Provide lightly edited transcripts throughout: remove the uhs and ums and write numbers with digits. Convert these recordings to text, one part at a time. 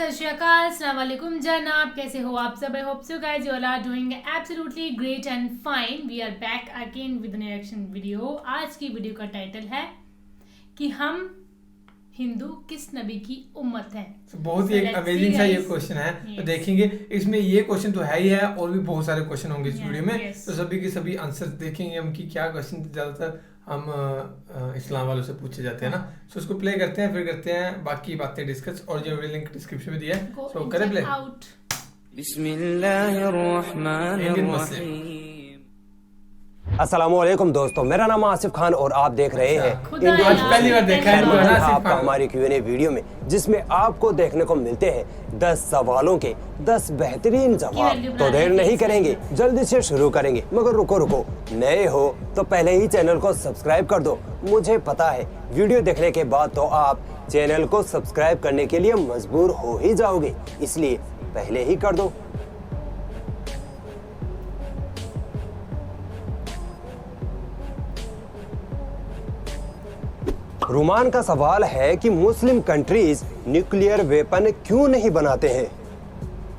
सत श्री अकाल, अस्सलाम वालेकुम जनाब, कैसे हो आप सब? I hope so guys you all are doing absolutely great and fine. We are back again with an reaction video. आज की वीडियो का टाइटल है कि हम हिंदू किस नबी की उम्मत है। बहुत ही एक अमेजिंग सा ये क्वेश्चन है। तो देखेंगे इसमें ये क्वेश्चन तो है ही है और भी बहुत सारे क्वेश्चन होंगे इस वीडियो में। तो सभी के सभी आंसर देखेंगे हम कि क्या क्वेश्चन ज्यादातर हम इस्लाम वालों से पूछे जाते हैं ना। सो उसको प्ले करते हैं, फिर करते हैं बाकी बातें डिस्कस। और जो लिंक डिस्क्रिप्शन में दिया है, सो करें प्ले। अस्सलामुअलैकुम दोस्तों, मेरा नाम आसिफ खान और आप देख रहे हैं पहली बार देखा है आपका हमारी Q&A वीडियो में, जिसमें आपको देखने को मिलते हैं 10 सवालों के 10 बेहतरीन जवाब। तो देर नहीं करेंगे, जल्दी से शुरू करेंगे। मगर रुको, नए हो तो पहले ही चैनल को सब्सक्राइब कर दो। मुझे पता है वीडियो देखने के बाद तो आप चैनल को सब्सक्राइब करने के लिए मजबूर हो ही जाओगे, इसलिए पहले ही कर दो। रुमान का सवाल है कि मुस्लिम कंट्रीज न्यूक्लियर वेपन क्यों नहीं बनाते हैं।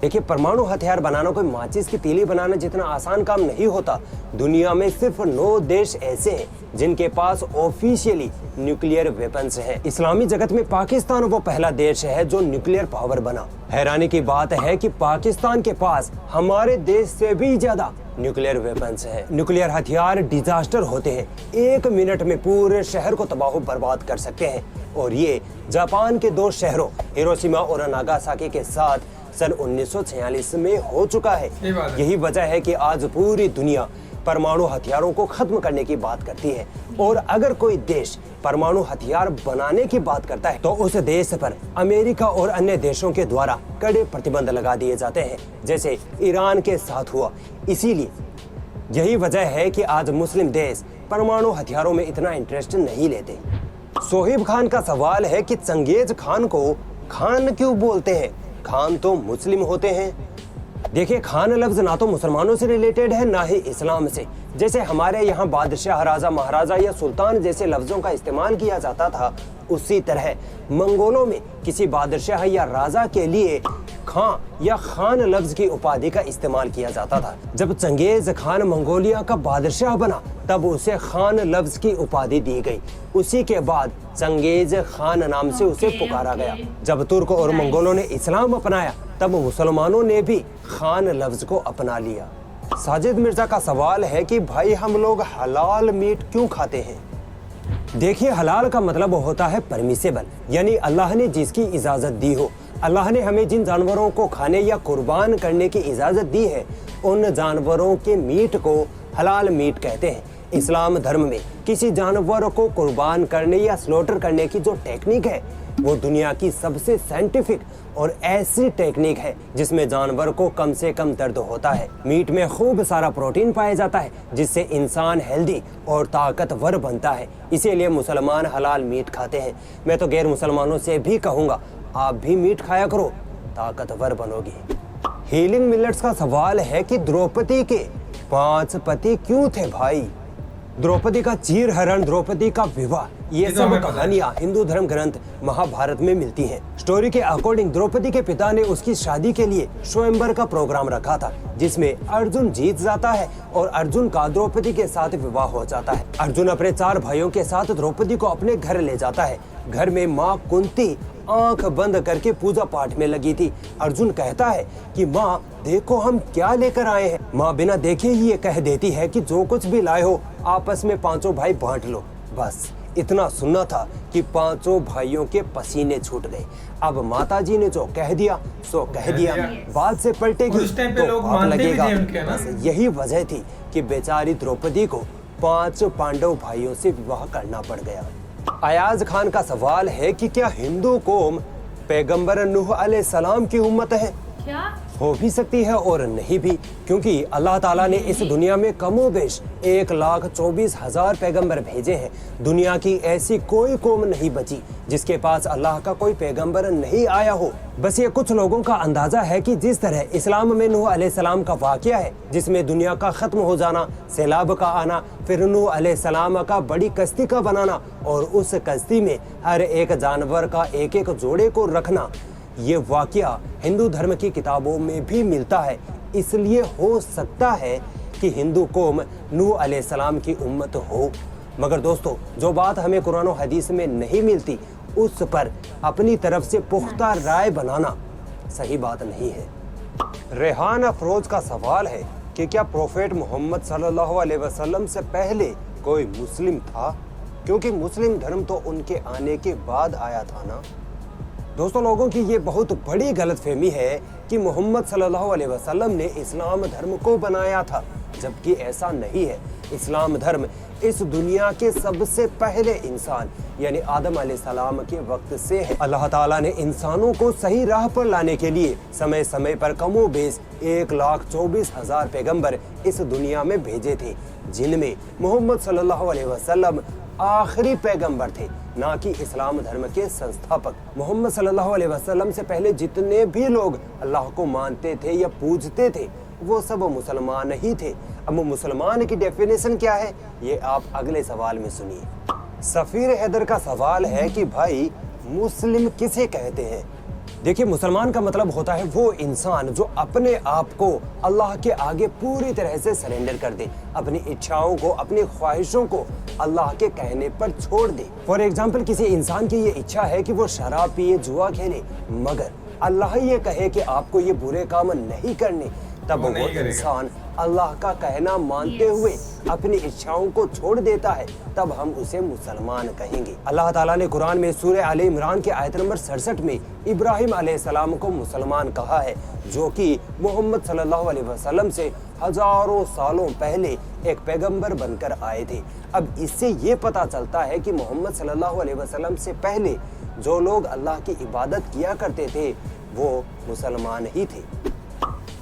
देखिए, परमाणु हथियार बनाना कोई माचिस की तीली बनाना जितना आसान काम नहीं होता। दुनिया में सिर्फ 9 देश ऐसे हैं जिनके पास ऑफिशियली न्यूक्लियर वेपन्स हैं। इस्लामी जगत में पाकिस्तान वो पहला देश है जो न्यूक्लियर पावर बना। हैरानी की बात है कि पाकिस्तान के पास हमारे देश से भी ज्यादा न्यूक्लियर वेपन्स हैं। न्यूक्लियर हथियार डिजास्टर होते हैं, 1 मिनट में पूरे शहर को तबाह बर्बाद कर सकते हैं। और ये जापान के 2 शहरों हिरोशिमा और नागासाकी के साथ सन 1946 में हो चुका है। यही वजह है कि आज पूरी दुनिया परमाणु हथियारों को खत्म करने की बात करती है। और अगर कोई देश परमाणु हथियार बनाने की बात करता है तो उस देश पर अमेरिका और अन्य देशों के द्वारा कड़े प्रतिबंध लगा दिए जाते हैं, जैसे ईरान के साथ हुआ। इसीलिए यही वजह है कि आज मुस्लिम देश परमाणु हथियारों में इतना इंटरेस्ट नहीं लेते। सोहेब खान का सवाल है कि चंगेज खान को खान क्यों बोलते हैं? खान तो मुस्लिम होते हैं। देखिए, खान लफ्ज ना तो मुसलमानों से रिलेटेड है ना ही इस्लाम से। जैसे हमारे यहाँ बादशाह, राजा, महाराजा या सुल्तान जैसे लफ्जों का इस्तेमाल किया जाता था, उसी तरह मंगोलों में किसी बादशाह या राजा के लिए खां या खान लफ्ज की उपाधि का इस्तेमाल किया जाता था। जब चंगेज खान मंगोलिया का बादशाह बना तब उसे खान लफ्ज की उपाधि दी गई। उसी के बाद चंगेज खान नाम से उसे पुकारा गया। जब तुर्क और मंगोलों ने इस्लाम अपनाया तब मुसलमानों ने भी खान लफ्ज को अपना लिया। साजिद मिर्जा का सवाल है कि भाई, हम लोग हलाल मीट क्यों खाते हैं? देखिए, हलाल का मतलब होता है परमिसेबल, यानी अल्लाह ने जिसकी इजाजत दी हो। अल्लाह ने हमें जिन जानवरों को खाने या कुर्बान करने की इजाजत दी है, उन जानवरों के मीट को हलाल मीट कहते हैं। इस्लाम धर्म में किसी जानवर को कुर्बान करने या स्लॉटर करने की जो टेक्निक है, वो दुनिया की सबसे साइंटिफिक और ऐसी टेक्निक है जिसमें जानवर को कम से कम दर्द होता है। मीट में खूब सारा प्रोटीन पाया जाता है, जिससे इंसान हेल्दी और ताकतवर बनता है। इसीलिए मुसलमान हलाल मीट खाते हैं। मैं तो गैर मुसलमानों से भी कहूँगा, आप भी मीट खाया करो, ताकतवर बनोगे। हीलिंग मिलेट्स का सवाल है कि द्रौपदी के 5 पति क्यों थे भाई? द्रौपदी का चीर हरण, द्रौपदी का विवाह, ये सब कहानियां हिंदू धर्म ग्रंथ महाभारत में मिलती हैं। स्टोरी के अकॉर्डिंग द्रौपदी के पिता ने उसकी शादी के लिए स्वयंवर का प्रोग्राम रखा था, जिसमें अर्जुन जीत जाता है और अर्जुन का द्रौपदी के साथ विवाह हो जाता है। अर्जुन अपने 4 भाइयों के साथ द्रौपदी को अपने घर ले जाता है। घर में माँ कुंती आंख बंद करके पूजा पाठ में लगी थी। अर्जुन कहता है कि माँ देखो हम क्या लेकर आए हैं। माँ बिना देखे ही ये कह देती है कि जो कुछ भी लाए हो आपस में 5 भाई बांट लो। बस इतना सुनना था कि 5 भाइयों के पसीने छूट गए। अब माताजी ने जो कह दिया सो कह दिया, बाद से पलटेगी तो पाप लगेगा। बस यही वजह थी कि बेचारी द्रौपदी को 5 पांडव भाइयों से विवाह करना पड़ गया। अयाज खान का सवाल है कि क्या हिंदू कौम पैगंबर नूह अलैहिस्सलाम की उम्मत है? क्या हो भी सकती है और नहीं भी, क्योंकि अल्लाह ताला ने इस दुनिया में कमोबेश 1,24,000 पैगंबर भेजे हैं। दुनिया की ऐसी कोई कौम नहीं बची जिसके पास अल्लाह का कोई पैगंबर नहीं आया हो। बस ये कुछ लोगों का अंदाजा है कि जिस तरह इस्लाम में नूह अलैहिस्सलाम का वाकया है, जिसमें दुनिया का खत्म हो जाना, सैलाब का आना, फिर नूह अलैहिस्सलाम का बड़ी कश्ती का बनाना और उस कश्ती में हर एक जानवर का एक एक जोड़े को रखना, ये वाकया हिंदू धर्म की किताबों में भी मिलता है। इसलिए हो सकता है कि हिंदू कौम नूह अलैहिस्सलाम की उम्मत हो। मगर दोस्तों, जो बात हमें कुरान और हदीस में नहीं मिलती, उस पर अपनी तरफ से पुख्ता राय बनाना सही बात नहीं है। रेहान अफरोज का सवाल है कि क्या प्रोफेट मोहम्मद सल्लल्लाहु अलैहि वसल्लम से पहले कोई मुस्लिम था, क्योंकि मुस्लिम धर्म तो उनके आने के बाद आया था ना। दोस्तों, लोगों की ये बहुत बड़ी गलतफहमी है कि मोहम्मद सल्लल्लाहु अलैहि वसल्लम ने इस्लाम धर्म को बनाया था, जबकि ऐसा नहीं है। इस्लाम धर्म इस दुनिया के सबसे पहले इंसान यानी आदम अलैहिस्सलाम के वक्त से है। अल्लाह ताला ने इंसानों को सही राह पर लाने के लिए समय समय पर कमोबेश 1,24,000 पैगंबर इस दुनिया में भेजे थे, जिनमें मोहम्मद सल्लल्लाहु अलैहि वसल्लम आखिरी पैगंबर थे, ना कि इस्लाम धर्म के संस्थापक। मोहम्मद सल्लल्लाहु अलैहि वसल्लम से पहले जितने भी लोग अल्लाह को मानते थे या पूजते थे, वो सब मुसलमान ही थे। अब मुसलमान की डेफिनेशन क्या है, ये आप अगले सवाल में सुनिए। सफीर हैदर का सवाल है कि भाई मुस्लिम किसे कहते हैं। देखिए, मुसलमान का मतलब होता है वो इंसान जो अपने आप को अल्लाह के आगे पूरी तरह से सरेंडर कर दे, अपनी इच्छाओं को, अपनी ख्वाहिशों को अल्लाह के कहने पर छोड़ दे। फॉर एग्जाम्पल, किसी इंसान की ये इच्छा है कि वो शराब पिए, जुआ खेले, मगर अल्लाह ये कहे कि आपको ये बुरे काम नहीं करने, तब वो इंसान अल्लाह का कहना मानते हुए अपनी इच्छाओं को छोड़ देता है, तब हम उसे मुसलमान कहेंगे। अल्लाह ताला ने कुरान में सूरह आले इमरान के आयत नंबर 67 में इब्राहिम अलैहिस्सलाम को मुसलमान कहा है, जो कि मोहम्मद सल्लल्लाहु अलैहि वसल्लम से हजारों सालों पहले एक पैगंबर बनकर आए थे। अब इससे ये पता चलता है कि मोहम्मद सल्लल्लाहु अलैहि वसल्लम से पहले जो लोग अल्लाह की इबादत किया करते थे, वो मुसलमान ही थे।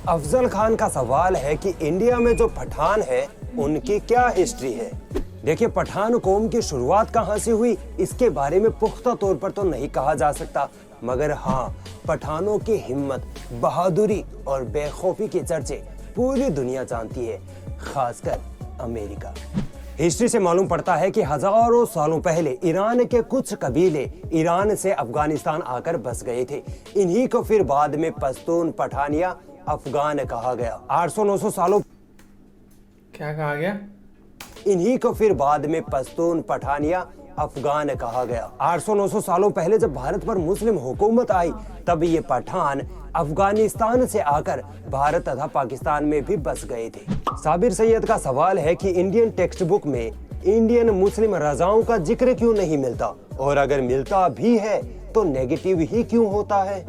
अफजल खान का सवाल है कि इंडिया में जो पठान है, उनकी क्या हिस्ट्री है। देखिए, पठान कौम की शुरुआत कहाँ से हुई, इसके बारे में पुख्ता तौर पर तो नहीं कहा जा सकता, मगर हाँ, पठानों की हिम्मत, बहादुरी और बेखौफी के चर्चे पूरी दुनिया जानती है, खासकर अमेरिका। हिस्ट्री से मालूम पड़ता है कि हजारों सालों पहले ईरान के कुछ कबीले ईरान से अफगानिस्तान आकर बस गए थे। इन्हीं को फिर बाद में पश्तून, पठान या अफगान कहा गया। 800-900 सालों क्या कहा गया? इन्हीं को फिर बाद में पश्तून, पठान या अफगान कहा गया। 800-900 सालों पहले जब भारत पर मुस्लिम हुकूमत आई, तब ये पठान अफगानिस्तान से आकर भारत तथा पाकिस्तान में भी बस गए थे। साबिर सैयद का सवाल है कि इंडियन टेक्स्ट बुक में इंडियन मुस्लिम रजाओं का जिक्र क्यों नहीं मिलता, और अगर मिलता भी है तो नेगेटिव ही क्यों होता है।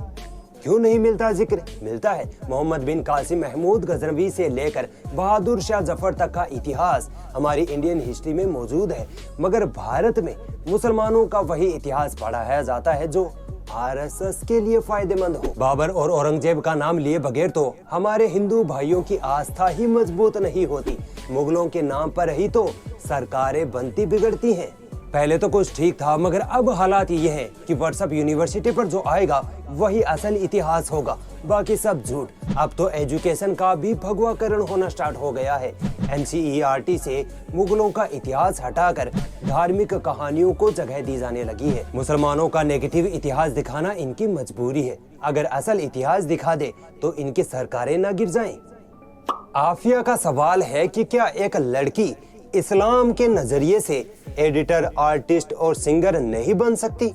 क्यों नहीं मिलता जिक्र? मिलता है। मोहम्मद बिन कासिम महमूद गजनवी से लेकर बहादुर शाह जफर तक का इतिहास हमारी इंडियन हिस्ट्री में मौजूद है, मगर भारत में मुसलमानों का वही इतिहास पढ़ाया जाता है जो आरएसएस के लिए फायदेमंद हो। बाबर और औरंगजेब का नाम लिए बगैर तो हमारे हिंदू भाइयों की आस्था ही मजबूत नहीं होती। मुगलों के नाम पर ही तो सरकारें बनती बिगड़ती हैं। पहले तो कुछ ठीक था, मगर अब हालात ये हैं कि व्हाट्सएप यूनिवर्सिटी पर जो आएगा वही असल इतिहास होगा, बाकी सब झूठ। अब तो एजुकेशन का भी भगवाकरण होना स्टार्ट हो गया है। एनसीईआरटी से मुगलों का इतिहास हटाकर धार्मिक कहानियों को जगह दी जाने लगी है। मुसलमानों का नेगेटिव इतिहास दिखाना इनकी मजबूरी है। अगर असल इतिहास दिखा दे तो इनकी सरकारें ना गिर जाएं। आफिया का सवाल है कि क्या एक लड़की इस्लाम के नजरिए से एडिटर, आर्टिस्ट और सिंगर नहीं बन सकती?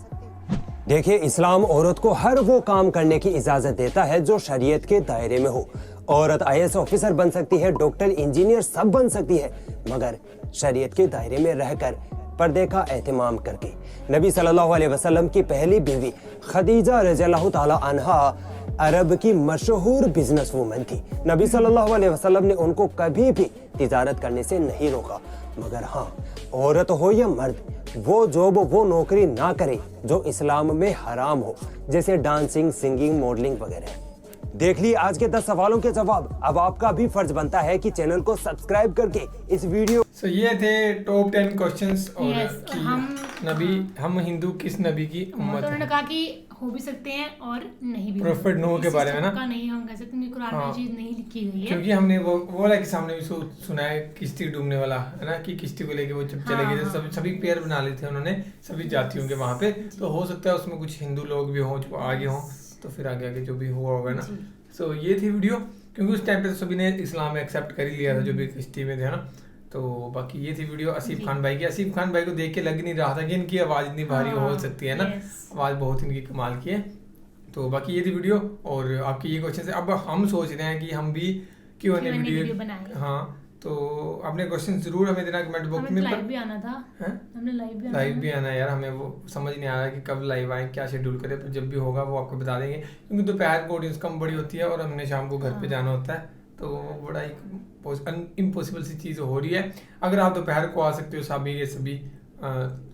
देखिए, इस्लाम औरत को हर वो काम करने की इजाजत देता है जो शरीयत के दायरे में हो। औरत आईएएस ऑफिसर बन सकती है, डॉक्टर, इंजीनियर सब बन सकती है, मगर शरीयत के दायरे में रहकर पर्दे का एहतमाम करके। नबी सल्लल्लाहु अलैहि वसल्लम की पहली बीवी खदीजा रज़ियल्लाहु ताला अन्हा अरब की मशहूर बिजनेस वूमन थी। नबी सल्लल्लाहु अलैहि वसल्लम ने उनको कभी भी तिजारत करने से नहीं रोका, मगर हाँ, औरत हो या मर्द, वो जॉब, वो नौकरी ना करे जो इस्लाम में हराम हो, जैसे डांसिंग, सिंगिंग, मॉडलिंग वगैरह। देख लिए आज के 10 सवालों के जवाब। अब आपका भी फर्ज बनता है कि चैनल को सब्सक्राइब करके इस वीडियो ये थे टॉप 10 क्वेश्चंस। और कि हम हिंदू किस नबी की उम्मत है। उन्होंने कहा कि हो भी सकते हैं और नहीं भी। प्रोफेट नूह के बारे में ना, नहीं हम कह सकते हैं, कुरान में चीज नहीं लिखी गई है, क्योंकि हमने वो वाला के सामने भी सुना है, किश्ती डूबने वाला है ना, कि किश्ती को लेके वो जब चले गए सभी पेयर बना लिए थे उन्होंने सभी जातियों के वहाँ पे। तो हो सकता है उसमें कुछ हिंदू लोग भी हों जो आगे हों, तो फिर आगे आगे जो भी हुआ होगा ना। सो ये थी वीडियो, क्योंकि उस टाइम पे सभी ने इस्लाम एक्सेप्ट कर ही लिया था जो भी किश्ती में थे ना। तो बाकी ये थी वीडियो आसिफ खान भाई की। आसिफ खान भाई को देख के लग नहीं रहा था कि इनकी आवाज़ इतनी भारी हो सकती है ना, आवाज़ बहुत इनकी कमाल की है। तो बाकी ये थी वीडियो, और आपकी ये क्वेश्चन है। अब हम सोच रहे हैं कि हम भी क्यों ने वीडियो बनाए। हाँ, तो अपने क्वेश्चन जरूर हमें देना कमेंट बॉक्स में। लाइव भी आना था, हमने लाइव भी आना यार, हमें वो समझ नहीं आ रहा कि कब लाइव आए, क्या शेड्यूल करें, पर जब भी होगा वो आपको बता देंगे, क्योंकि दोपहर को ऑडियंस कम बड़ी होती है और हमने शाम को घर पे जाना होता है, तो बड़ा एक इम्पॉसिबल सी चीज़ हो रही है। अगर आप दोपहर को आ सकते हो साबी के सभी,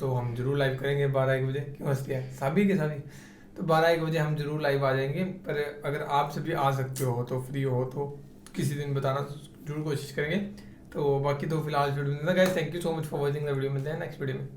तो हम जरूर लाइव करेंगे 12-1 बजे। क्यों हंसती है साबी के सभी, तो 12-1 बजे हम जरूर लाइव आ जाएंगे। पर अगर आप सभी आ सकते हो तो फ्री हो तो किसी दिन बताना, जरूर कोशिश करेंगे। तो बाकी तो फिलहाल वीडियो में guys, thank you so much for watching the video. मिलते हैं नेक्स्ट वीडियो में।